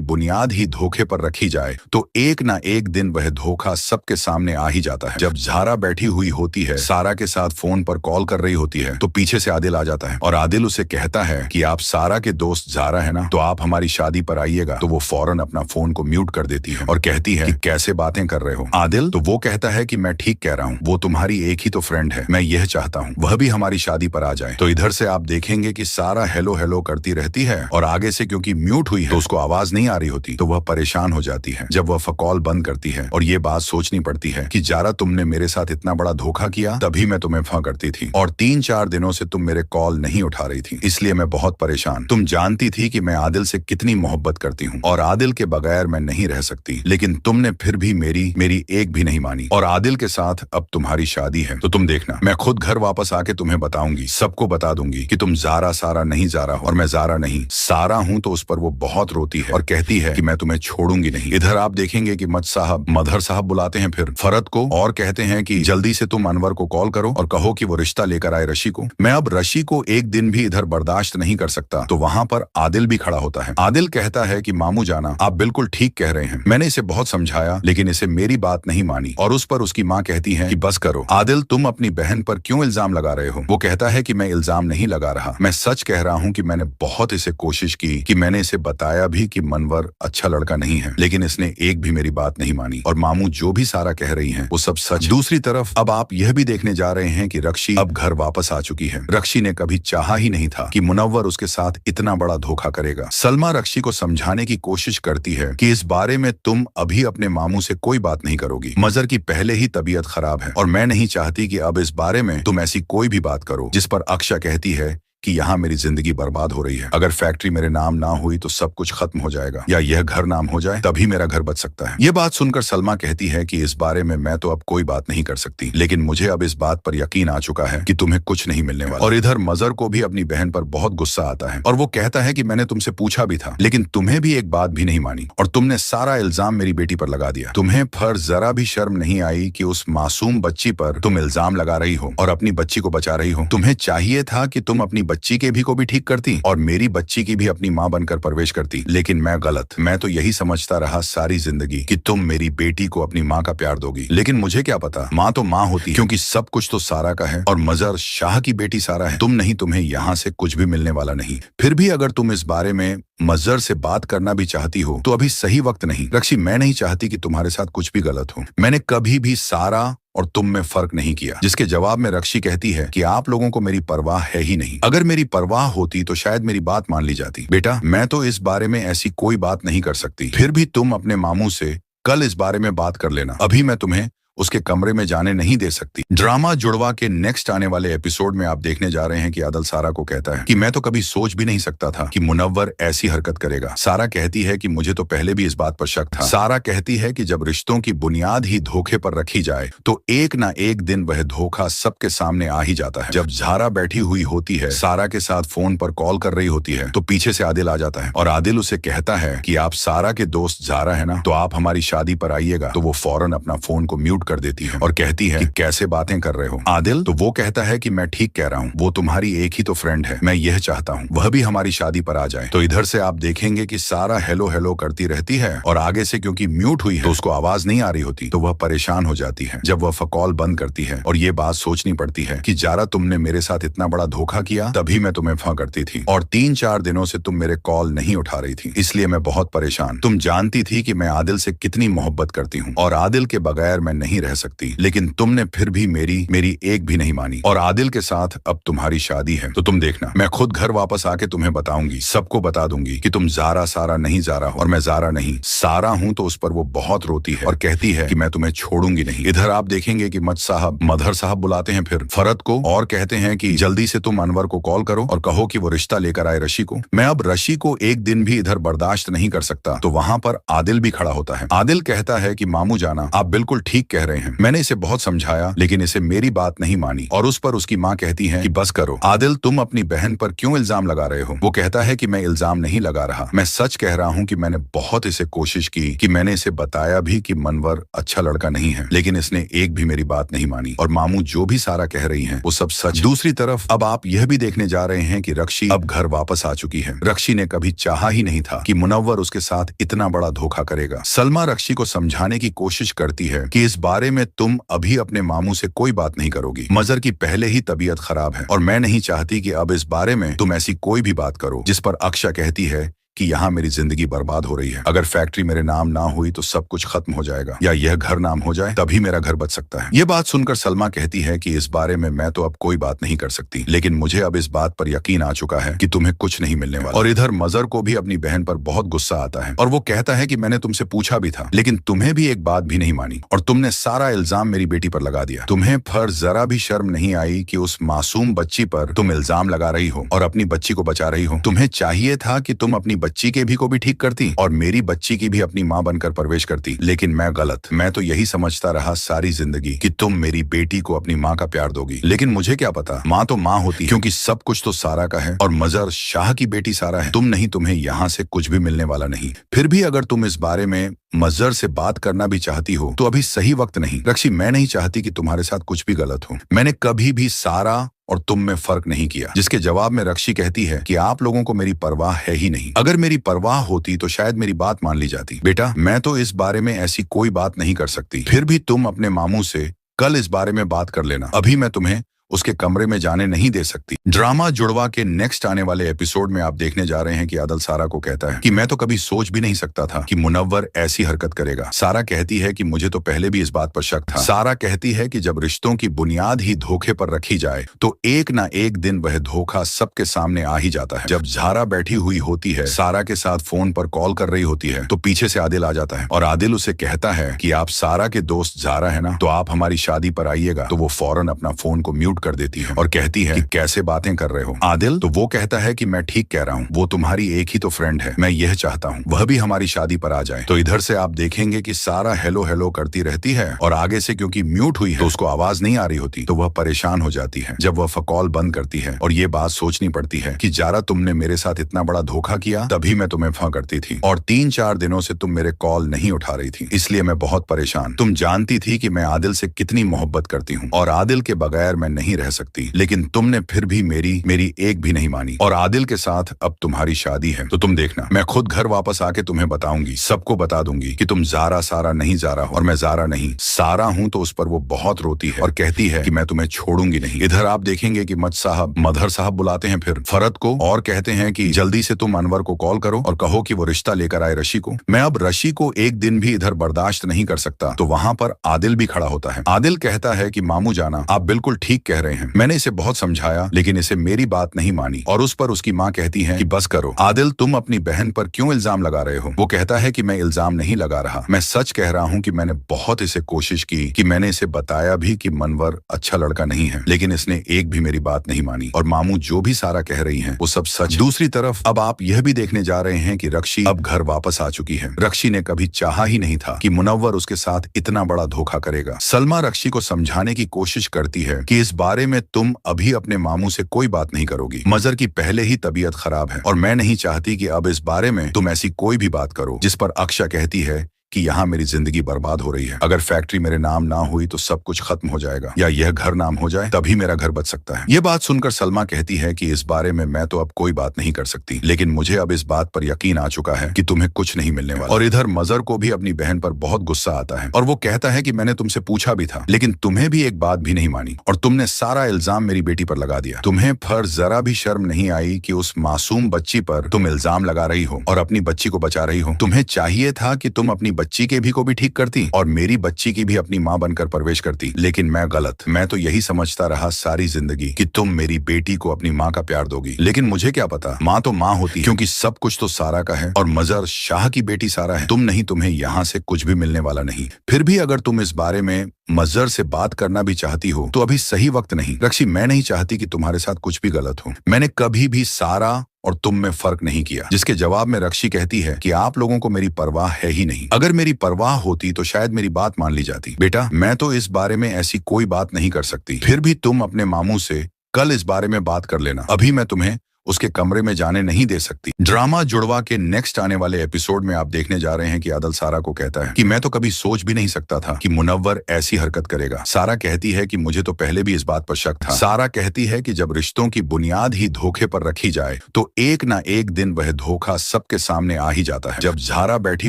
बुनियाद ही धोखे पर रखी जाए तो एक ना एक दिन वह धोखा सबके सामने आ ही जाता है। जब ज़ारा बैठी हुई होती है, सारा के साथ फोन पर कॉल कर रही होती है, तो पीछे से आदिल आ जाता है और आदिल उसे कहता है कि आप सारा के दोस्त ज़ारा है ना, तो आप हमारी शादी पर आइएगा। तो वो फौरन अपना फोन को म्यूट कर देती है और कहती है कि कैसे बातें कर रहे हो आदिल। तो वो कहता है कि मैं ठीक कह रहा हूँ, वो तुम्हारी एक ही तो फ्रेंड है। मैं यह चाहता हूँ वह भी हमारी शादी पर आ जाए। तो इधर से आप देखेंगे कि सारा हेलो हेलो करती रहती है और आगे से क्योंकि म्यूट हुई है तो उसको आवाज नहीं आ रही होती, तो वह परेशान हो जाती है। जब वह कॉल बंद करती है और ये बात सोचनी पड़ती है कि ज़ारा, तुमने मेरे साथ इतना बड़ा धोखा किया, तभी मैं तुम्हें फ़ करती थी और 3-4 दिनों से तुम मेरे कॉल नहीं उठा रही थी, इसलिए मैं बहुत परेशान। तुम जानती थी कि मैं आदिल से कितनी मोहब्बत करती हूँ और आदिल के बगैर मैं नहीं नहीं रह सकती, लेकिन तुमने फिर भी मेरी एक भी नहीं मानी। और आदिल के साथ अब तुम्हारी शादी है, तो तुम देखना, मैं खुद घर वापस आके तुम्हें बताऊंगी, सबको बता दूंगी कि तुम ज़ारा सारा नहीं ज़ारा हो, और मैं ज़ारा नहीं सारा हूँ। तो उस पर वो बहुत रोती है और कहती है कि मैं तुम्हें छोड़ूंगी नहीं। इधर आप देखेंगे कि मदहर साहब बुलाते हैं फिर फरत को और कहते हैं कि जल्दी से तुम अनवर को कॉल करो और कहो कि वो रिश्ता लेकर आए रशी को। मैं अब रशी को एक दिन भी इधर बर्दाश्त नहीं कर सकता। तो वहां पर आदिल भी खड़ा होता है। आदिल कहता है कि मामू जाना, आप बिल्कुल ठीक कह रहे हैं, मैंने इसे बहुत समझाया लेकिन इसे मेरी बात नहीं मानी। और उस पर उसकी माँ कहती है कि बस करो आदिल, तुम अपनी बहन पर क्यों इल्जाम लगा रहे हो। वो कहता है कि मैं इल्जाम नहीं लगा रहा, मैं सच कह रहा हूँ कि मैंने बहुत इसे कोशिश की, कि मैंने इसे बताया भी कि मनवर अच्छा लड़का नहीं है, लेकिन इसने एक भी मेरी बात नहीं मानी। और मामू जो भी सारा कह रही हैं वो सब सच। दूसरी तरफ अब आप यह भी देखने जा रहे हैं कि रक्षी अब घर वापस आ चुकी है। रक्षी ने कभी चाहा ही नहीं था कि मुनव्वर उसके साथ इतना बड़ा धोखा करेगा। सलमा रक्षी को समझाने की कोशिश करती है कि इस बारे में तुम अभी अपने मामू से कोई बात नहीं करोगी। मजर की पहले ही तबीयत खराब है और मैं नहीं चाहती कि अब इस बारे में तुम ऐसी कोई भी बात करो। जिस पर अक्षा कहती है कि यहाँ मेरी जिंदगी बर्बाद हो रही है, अगर फैक्ट्री मेरे नाम ना हुई तो सब कुछ खत्म हो जाएगा, या यह घर नाम हो जाए तभी मेरा घर बच सकता है। ये बात सुनकर सलमा कहती है कि इस बारे में मैं तो अब कोई बात नहीं कर सकती, लेकिन मुझे अब इस बात पर यकीन आ चुका है कि तुम्हें कुछ नहीं मिलने वाला। और इधर मजर को भी अपनी बहन पर बहुत गुस्सा आता है और वो कहता है कि मैंने तुमसे पूछा भी था, लेकिन तुम्हें भी एक बात भी नहीं मानी और तुमने सारा इल्जाम मेरी बेटी पर लगा दिया। तुम्हें फिर जरा भी शर्म नहीं आई कि उस मासूम बच्ची पर तुम इल्जाम लगा रही हो और अपनी बच्ची को बचा रही हो। तुम्हें चाहिए था कि तुम अपनी बच्ची के भी को भी ठीक करती और मेरी बच्ची की भी अपनी माँ बनकर परवेश करती, लेकिन मैं गलत। मैं तो यही समझता रहा सारी जिंदगी कि तुम मेरी बेटी को अपनी माँ का प्यार दोगी, लेकिन मुझे क्या पता, माँ तो माँ होती है, क्योंकि सब कुछ तो सारा का है और मजर शाह की बेटी सारा है। तुम नहीं, तुम्हें यहाँ से कुछ भी मिलने वाला नहीं। फिर भी अगर तुम इस बारे में मजर से बात करना भी चाहती हो तो अभी सही वक्त नहीं। रक्षी, मैं नहीं चाहती कि तुम्हारे साथ कुछ भी गलत हो। मैंने कभी भी सारा और तुम में फर्क नहीं किया। जिसके जवाब में रक्षी कहती है कि आप लोगों को मेरी परवाह है ही नहीं। अगर मेरी परवाह होती तो शायद मेरी बात मान ली जाती। बेटा, मैं तो इस बारे में ऐसी कोई बात नहीं कर सकती। फिर भी तुम अपने मामू से कल इस बारे में बात कर लेना। अभी मैं तुम्हें उसके कमरे में जाने नहीं दे सकती। ड्रामा जुड़वा के नेक्स्ट आने वाले एपिसोड में आप देखने जा रहे हैं कि आदिल सारा को कहता है कि मैं तो कभी सोच भी नहीं सकता था कि मुनव्वर ऐसी हरकत करेगा। सारा कहती है कि मुझे तो पहले भी इस बात पर शक था। सारा कहती है कि जब रिश्तों की बुनियाद ही धोखे पर रखी जाए तो एक ना एक दिन वह धोखा सबके सामने आ ही जाता है। जब ज़ारा बैठी हुई होती है, सारा के साथ फोन पर कॉल कर रही होती है, तो पीछे से आदिल आ जाता है और आदिल उसे कहता है कि आप सारा के दोस्त ज़ारा है ना, तो आप हमारी शादी पर आइएगा। तो वो फौरन अपना फोन को म्यूट कर देती है और कहती है कि कैसे बातें कर रहे हो आदिल। तो वो कहता है कि मैं ठीक कह रहा हूँ, वो तुम्हारी एक ही तो फ्रेंड है, मैं यह चाहता हूँ वह भी हमारी शादी पर आ जाए। तो इधर से आप देखेंगे कि सारा हेलो हेलो करती रहती है और आगे से क्योंकि म्यूट हुई है तो उसको आवाज नहीं आ रही होती, तो वह परेशान हो जाती है। जब वह कॉल बंद करती है और ये बात सोचनी पड़ती है कि ज़ारा, तुमने मेरे साथ इतना बड़ा धोखा किया, तभी मैं तुम्हें फोन करती थी और 3-4 दिनों से तुम मेरे कॉल नहीं उठा रही थी, इसलिए मैं बहुत परेशान। तुम जानती थी कि मैं आदिल से कितनी मोहब्बत करती हूँ और आदिल के बगैर मैं नहीं रह सकती, लेकिन तुमने फिर भी मेरी एक भी नहीं मानी। और आदिल के साथ अब तुम्हारी शादी है, तो तुम देखना, मैं खुद घर वापस आके तुम्हें बताऊंगी, सबको बता दूंगी कि तुम ज़ारा सारा नहीं ज़ारा हो और मैं ज़ारा नहीं सारा हूँ। तो उस पर वो बहुत रोती है और कहती है कि मैं तुम्हें छोड़ूंगी नहीं। इधर आप देखेंगे कि मदहर साहब बुलाते हैं फिर फरत को और कहते हैं कि जल्दी से तुम अनवर को कॉल करो और कहो कि वो रिश्ता लेकर आए रशी को। मैं अब रशी को एक दिन भी इधर बर्दाश्त नहीं कर सकता। तो वहां पर आदिल भी खड़ा होता है। आदिल कहता है कि मामू जाना, आप बिल्कुल ठीक कह रहे हैं, मैंने इसे बहुत समझाया लेकिन इसे मेरी बात नहीं मानी। और उस पर उसकी माँ कहती है कि बस करो आदिल, तुम अपनी बहन पर क्यों इल्जाम लगा रहे हो। वो कहता है कि मैं इल्जाम नहीं लगा रहा, मैं सच कह रहा हूँ कि मैंने बहुत इसे कोशिश की, कि मैंने इसे बताया भी कि मनवर अच्छा लड़का नहीं है, लेकिन इसने एक भी मेरी बात नहीं मानी। और मामू जो भी सारा कह रही है वो सब सच। दूसरी तरफ अब आप यह भी देखने जा रहे हैं कि रक्षी अब घर वापस आ चुकी है। रक्षी ने कभी चाहा ही नहीं था कि मुनव्वर उसके साथ इतना बड़ा धोखा करेगा। सलमा रक्षी को समझाने की कोशिश करती है कि इस बारे में तुम अभी अपने मामू से कोई बात नहीं करोगी। मजर की पहले ही तबीयत खराब है और मैं नहीं चाहती कि अब इस बारे में तुम ऐसी कोई भी बात करो। जिस पर अक्षा कहती है कि यहाँ मेरी जिंदगी बर्बाद हो रही है, अगर फैक्ट्री मेरे नाम ना हुई तो सब कुछ खत्म हो जाएगा, या यह घर नाम हो जाए तभी मेरा घर बच सकता है। ये बात सुनकर सलमा कहती है कि इस बारे में मैं तो अब कोई बात नहीं कर सकती, लेकिन मुझे अब इस बात पर यकीन आ चुका है कि तुम्हें कुछ नहीं मिलने वाला। और इधर मजर को भी अपनी बहन पर बहुत गुस्सा आता है और वो कहता है कि मैंने तुमसे पूछा भी था, लेकिन तुम्हें भी एक बात भी नहीं मानी और तुमने सारा इल्जाम मेरी बेटी पर लगा दिया। तुम्हें फिर जरा भी शर्म नहीं आई कि उस मासूम बच्ची पर तुम इल्जाम लगा रही हो और अपनी बच्ची को बचा रही हो। तुम्हें चाहिए था कि तुम अपनी बच्ची के भी को भी ठीक करती और मेरी बच्ची की भी अपनी माँ बनकर परवरिश करती। लेकिन मैं गलत। मैं तो यही समझता रहा सारी जिंदगी कि तुम मेरी बेटी को अपनी माँ का प्यार दोगी। लेकिन मुझे क्या पता, माँ तो माँ होती है, क्योंकि सब कुछ तो सारा का है और मजहर शाह की बेटी सारा है। तुम नहीं, तुम्हें यहाँ से कुछ भी मिलने वाला नहीं। फिर भी अगर तुम इस बारे में मजहर से बात करना भी चाहती हो तो अभी सही वक्त नहीं। रक्षी, मैं नहीं चाहती कि तुम्हारे साथ कुछ भी गलत हो। मैंने कभी भी सारा और तुम में फर्क नहीं किया। जिसके जवाब में रक्षी कहती है कि आप लोगों को मेरी परवाह है ही नहीं। अगर मेरी परवाह होती तो शायद मेरी बात मान ली जाती। बेटा, मैं तो इस बारे में ऐसी कोई बात नहीं कर सकती। फिर भी तुम अपने मामू से कल इस बारे में बात कर लेना। अभी मैं तुम्हें उसके कमरे में जाने नहीं दे सकती। ड्रामा जुड़वा के नेक्स्ट आने वाले एपिसोड में आप देखने जा रहे हैं कि आदिल सारा को कहता है कि मैं तो कभी सोच भी नहीं सकता था कि मुनव्वर ऐसी हरकत करेगा। सारा कहती है कि मुझे तो पहले भी इस बात पर शक था। सारा कहती है कि जब रिश्तों की बुनियाद ही धोखे पर रखी जाए तो एक ना एक दिन वह धोखा सबके सामने आ ही जाता है। जब ज़ारा बैठी हुई होती है, सारा के साथ फोन पर कॉल कर रही होती है, तो पीछे से आदिल आ जाता है और आदिल उसे कहता है कि आप सारा के दोस्त ज़ारा है ना, तो आप हमारी शादी पर आइएगा। तो वो फौरन अपना फोन को म्यूट कर देती है और कहती है कि कैसे बातें कर रहे हो आदिल। तो वो कहता है कि मैं ठीक कह रहा हूँ, वो तुम्हारी एक ही तो फ्रेंड है। मैं यह चाहता हूँ वह भी हमारी शादी पर आ जाए। तो इधर से आप देखेंगे कि सारा हेलो हेलो करती रहती है और आगे से क्योंकि म्यूट हुई है तो उसको आवाज नहीं आ रही होती, तो वह परेशान हो जाती है। जब वह कॉल बंद करती है और ये बात सोचनी पड़ती है कि ज़ारा, तुमने मेरे साथ इतना बड़ा धोखा किया, तभी मैं तुम्हें फ़ करती थी और 3-4 दिनों से तुम मेरे कॉल नहीं उठा रही थी, इसलिए मैं बहुत परेशान। तुम जानती थी कि मैं आदिल से कितनी मोहब्बत करती हूँ और आदिल के बगैर मैं नहीं रह सकती, लेकिन तुमने फिर भी मेरी एक भी नहीं मानी और आदिल के साथ अब तुम्हारी शादी है। तो तुम देखना, मैं खुद घर वापस आके तुम्हें बताऊंगी, सबको बता दूंगी कि तुम ज़ारा सारा नहीं ज़ारा हो और मैं ज़ारा नहीं सारा हूं। तो उस पर वो बहुत रोती है और कहती है कि मैं तुम्हें छोड़ूंगी नहीं। इधर आप देखेंगे कि मदहर साहब बुलाते हैं फिर फरद को और कहते हैं कि जल्दी से तुम अनवर को कॉल करो और कहो कि वो रिश्ता लेकर आए रशी को। मैं अब रशी को एक दिन भी इधर बर्दाश्त नहीं कर सकता। तो वहां पर आदिल भी खड़ा होता है। आदिल कहता है कि मामू जाना, आप बिल्कुल ठीक कह रहे हैं, मैंने इसे बहुत समझाया लेकिन इसे मेरी बात नहीं मानी। और उस पर उसकी माँ कहती है कि बस करो आदिल, तुम अपनी बहन पर क्यों इल्जाम लगा रहे हो। वो कहता है कि मैं इल्जाम नहीं लगा रहा, मैं सच कह रहा हूँ कि मैंने बहुत इसे कोशिश की, कि मैंने इसे बताया भी कि मनवर अच्छा लड़का नहीं है, लेकिन इसने एक भी मेरी बात नहीं मानी। और मामू जो भी सारा कह रही है वो सब सच। दूसरी तरफ अब आप यह भी देखने जा रहे हैं कि रक्षी अब घर वापस आ चुकी है। रक्षी ने कभी चाहा ही नहीं था कि मुनव्वर उसके साथ इतना बड़ा धोखा करेगा। सलमा रक्षी को समझाने की कोशिश करती है कि इस बारे में तुम अभी अपने मामू से कोई बात नहीं करोगी। मजहर की पहले ही तबीयत खराब है और मैं नहीं चाहती कि अब इस बारे में तुम ऐसी कोई भी बात करो। जिस पर अक्षा कहती है कि यहाँ मेरी जिंदगी बर्बाद हो रही है, अगर फैक्ट्री मेरे नाम ना हुई तो सब कुछ खत्म हो जाएगा, या यह घर नाम हो जाए तभी मेरा घर बच सकता है। यह बात सुनकर सलमा कहती है कि इस बारे में मैं तो अब कोई बात नहीं कर सकती, लेकिन मुझे अब इस बात पर यकीन आ चुका है कि तुम्हें कुछ नहीं मिलने वाला। और इधर मजहर को भी अपनी बहन पर बहुत गुस्सा आता है और वो कहता है कि मैंने तुमसे पूछा भी था, लेकिन तुम्हें भी एक बात भी नहीं मानी और तुमने सारा इल्जाम मेरी बेटी पर लगा दिया। तुम्हें फिर जरा भी शर्म नहीं आई कि उस मासूम बच्ची पर तुम इल्जाम लगा रही हो और अपनी बच्ची को बचा रही हो। तुम्हें चाहिए था कि तुम अपनी बच्ची के भी को भी ठीक करती और मेरी बच्ची की भी अपनी माँ बनकर परवरिश करती, लेकिन मैं गलत। मैं तो यही समझता रहा सारी जिंदगी कि तुम मेरी बेटी को अपनी माँ का प्यार दोगी, लेकिन मुझे क्या पता, माँ तो माँ होती है, क्योंकि सब कुछ तो सारा का है और मजहर शाह की बेटी सारा है। तुम नहीं, तुम्हें यहाँ से कुछ भी मिलने वाला नहीं। फिर भी अगर तुम इस बारे में मजहर से बात करना भी चाहती हो तो अभी सही वक्त नहीं। रक्षी, मैं नहीं चाहती कि तुम्हारे साथ कुछ भी गलत हो। मैंने कभी भी सारा और तुम में फर्क नहीं किया। जिसके जवाब में रक्षी कहती है कि आप लोगों को मेरी परवाह है ही नहीं। अगर मेरी परवाह होती तो शायद मेरी बात मान ली जाती। बेटा, मैं तो इस बारे में ऐसी कोई बात नहीं कर सकती। फिर भी तुम अपने मामू से कल इस बारे में बात कर लेना। अभी मैं तुम्हें उसके कमरे में जाने नहीं दे सकती। ड्रामा जुड़वा के नेक्स्ट आने वाले एपिसोड में आप देखने जा रहे हैं कि आदिल सारा को कहता है कि मैं तो कभी सोच भी नहीं सकता था कि मुनव्वर ऐसी हरकत करेगा। सारा कहती है कि मुझे तो पहले भी इस बात पर शक था। सारा कहती है कि जब रिश्तों की बुनियाद ही धोखे पर रखी जाए तो एक ना एक दिन वह धोखा सबके सामने आ ही जाता है। जब ज़ारा बैठी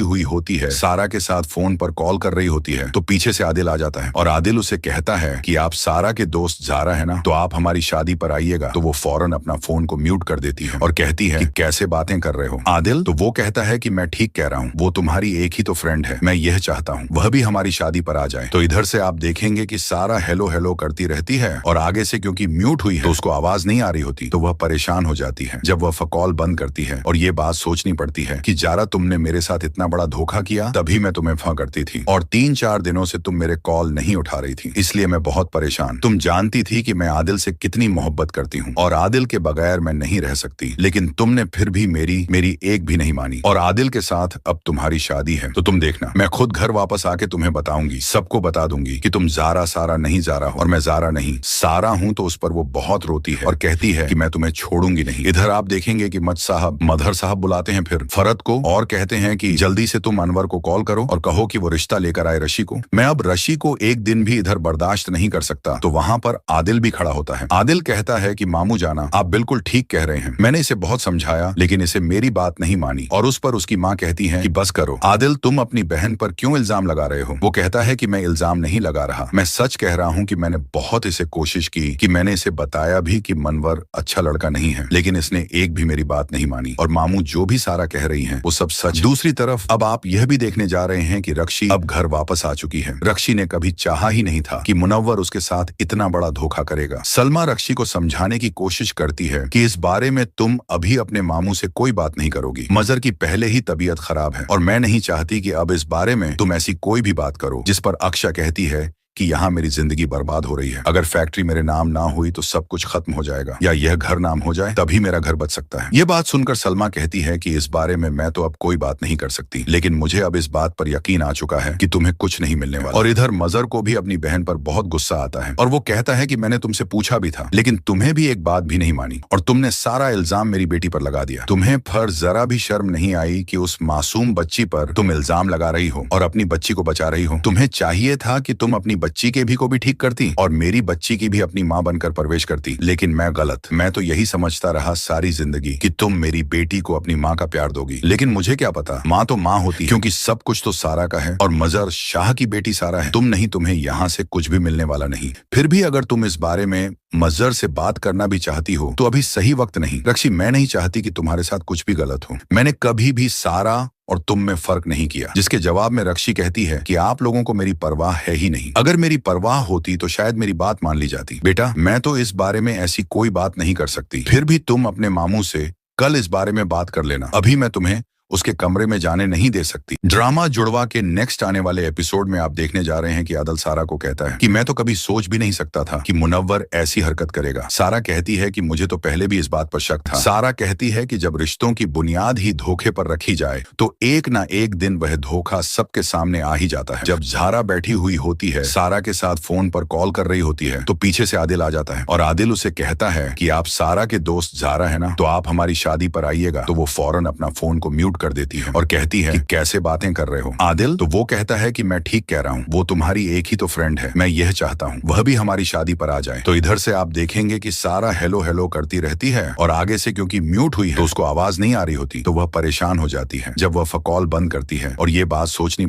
हुई होती है, सारा के साथ फोन पर कॉल कर रही होती है, तो पीछे से आदिल आ जाता है और आदिल उसे कहता है कि आप सारा के दोस्त ज़ारा है ना, तो आप हमारी शादी पर आइएगा। तो वो फौरन अपना फोन को म्यूट कर देती है और कहती है कि कैसे बातें कर रहे हो आदिल। तो वो कहता है कि मैं ठीक कह रहा हूँ, वो तुम्हारी एक ही तो फ्रेंड है। मैं यह चाहता हूँ वह भी हमारी शादी पर आ जाए। तो इधर से आप देखेंगे कि सारा हेलो हेलो करती रहती है और आगे से क्योंकि म्यूट हुई है तो उसको आवाज नहीं आ रही होती, तो वह परेशान हो जाती है। जब वह कॉल बंद करती है और ये बात सोचनी पड़ती है कि ज़ारा, तुमने मेरे साथ इतना बड़ा धोखा किया, तभी मैं तुम्हें फ़ करती थी और 3-4 दिनों से तुम मेरे कॉल नहीं उठा रही थी, इसलिए मैं बहुत परेशान। तुम जानती थी कि मैं आदिल से कितनी मोहब्बत करती हूँ और आदिल के बगैर मैं नहीं नहीं रह सकती, लेकिन तुमने फिर भी मेरी एक भी नहीं मानी। और आदिल के साथ अब तुम्हारी शादी है तो तुम देखना, मैं खुद घर वापस आके तुम्हें बताऊंगी, सबको बता दूंगी कि तुम ज़ारा सारा नहीं ज़ारा हो, और मैं ज़ारा नहीं सारा हूं। तो उस पर वो बहुत रोती है और कहती है कि मैं तुम्हें छोड़ूंगी नहीं। इधर आप देखेंगे कि मदहर साहब बुलाते हैं फिर फरत को और कहते हैं कि जल्दी से तुम अनवर को कॉल करो और कहो कि वो रिश्ता लेकर आए रशी को। मैं अब रशी को एक दिन भी इधर बर्दाश्त नहीं कर सकता। तो वहां पर आदिल भी खड़ा होता है। आदिल कहता है कि मामू जाना, आप बिल्कुल ठीक कह रहे हैं, मैंने इसे बहुत समझाया लेकिन इसे मेरी बात नहीं मानी। और उस पर उसकी माँ कहती है कि बस करो आदिल, तुम अपनी बहन पर क्यों इल्जाम लगा रहे हो। वो कहता है कि मैं इल्जाम नहीं लगा रहा, मैं सच कह रहा हूँ कि मैंने बहुत इसे कोशिश की, कि मैंने इसे बताया भी कि मनवर अच्छा लड़का नहीं है, लेकिन इसने एक भी मेरी बात नहीं मानी। और मामू जो भी सारा कह रही है वो सब सच। दूसरी तरफ अब आप यह भी देखने जा रहे हैं कि रक्षी अब घर वापस आ चुकी है। रक्षी ने कभी चाहा ही नहीं था कि मुनव्वर उसके साथ इतना बड़ा धोखा करेगा। सलमा रक्षी को समझाने की कोशिश करती है कि इस बारे में तुम अभी अपने मामू से कोई बात नहीं करोगी। मजर की पहले ही तबीयत खराब है और मैं नहीं चाहती कि अब इस बारे में तुम ऐसी कोई भी बात करो। जिस पर अक्षा कहती है कि यहाँ मेरी जिंदगी बर्बाद हो रही है, अगर फैक्ट्री मेरे नाम ना हुई तो सब कुछ खत्म हो जाएगा, या यह घर नाम हो जाए तभी मेरा घर बच सकता है। यह बात सुनकर सलमा कहती है कि इस बारे में मैं तो अब कोई बात नहीं कर सकती, लेकिन मुझे अब इस बात पर यकीन आ चुका है कि तुम्हें कुछ नहीं मिलने वाला। और इधर मजर को भी अपनी बहन पर बहुत गुस्सा आता है और वो कहता है कि मैंने तुमसे पूछा भी था, लेकिन तुम्हें भी एक बात भी नहीं मानी और तुमने सारा इल्जाम मेरी बेटी पर लगा दिया। तुम्हें फिर जरा भी शर्म नहीं आई कि उस मासूम बच्ची पर तुम इल्जाम लगा रही हो और अपनी बच्ची को बचा रही हो। तुम्हें चाहिए था कि तुम अपनी बच्ची के भी को भी ठीक करती और मेरी बच्ची की भी अपनी माँ बनकर परवेश करती, लेकिन मैं गलत। मैं तो यही समझता रहा सारी जिंदगी कि तुम मेरी बेटी को अपनी माँ का प्यार दोगी, लेकिन मुझे क्या पता, माँ तो माँ होती है, क्योंकि सब कुछ तो सारा का है और मजर शाह की बेटी सारा है। तुम नहीं, तुम्हें यहाँ से कुछ भी मिलने वाला नहीं। फिर भी अगर तुम इस बारे में मजर से बात करना भी चाहती हो तो अभी सही वक्त नहीं। रक्षी, मैं नहीं चाहती कि तुम्हारे साथ कुछ भी गलत हो। मैंने कभी भी सारा और तुम में फर्क नहीं किया। जिसके जवाब में रक्षी कहती है कि आप लोगों को मेरी परवाह है ही नहीं। अगर मेरी परवाह होती तो शायद मेरी बात मान ली जाती। बेटा, मैं तो इस बारे में ऐसी कोई बात नहीं कर सकती। फिर भी तुम अपने मामू से कल इस बारे में बात कर लेना। अभी मैं तुम्हें उसके कमरे में जाने नहीं दे सकती। ड्रामा जुड़वा के नेक्स्ट आने वाले एपिसोड में आप देखने जा रहे हैं कि आदिल सारा को कहता है कि मैं तो कभी सोच भी नहीं सकता था कि मुनव्वर ऐसी हरकत करेगा। सारा कहती है कि मुझे तो पहले भी इस बात पर शक था। सारा कहती है कि जब रिश्तों की बुनियाद ही धोखे पर रखी जाए तो एक ना एक दिन वह धोखा सबके सामने आ ही जाता है। जब ज़ारा बैठी हुई होती है, सारा के साथ फोन पर कॉल कर रही होती है, तो पीछे से आदिल आ जाता है और आदिल उसे कहता है कि आप सारा के दोस्त ज़ारा है ना, तो आप हमारी शादी पर आइएगा। तो वो फौरन अपना फोन को म्यूट कर देती है और कहती है कि कैसे बातें कर रहे हो आदिल। तो वो कहता है कि मैं ठीक कह रहा हूँ, वो तुम्हारी एक ही तो फ्रेंड है, मैं यह चाहता हूँ वह भी हमारी शादी पर आ जाए। तो इधर से आप देखेंगे कि सारा हेलो हेलो करती रहती है और आगे से क्योंकि म्यूट हुई है तो उसको आवाज नहीं आ रही होती, तो वह परेशान हो जाती है। जब वह कॉल बंद करती है और ये बात सोचनी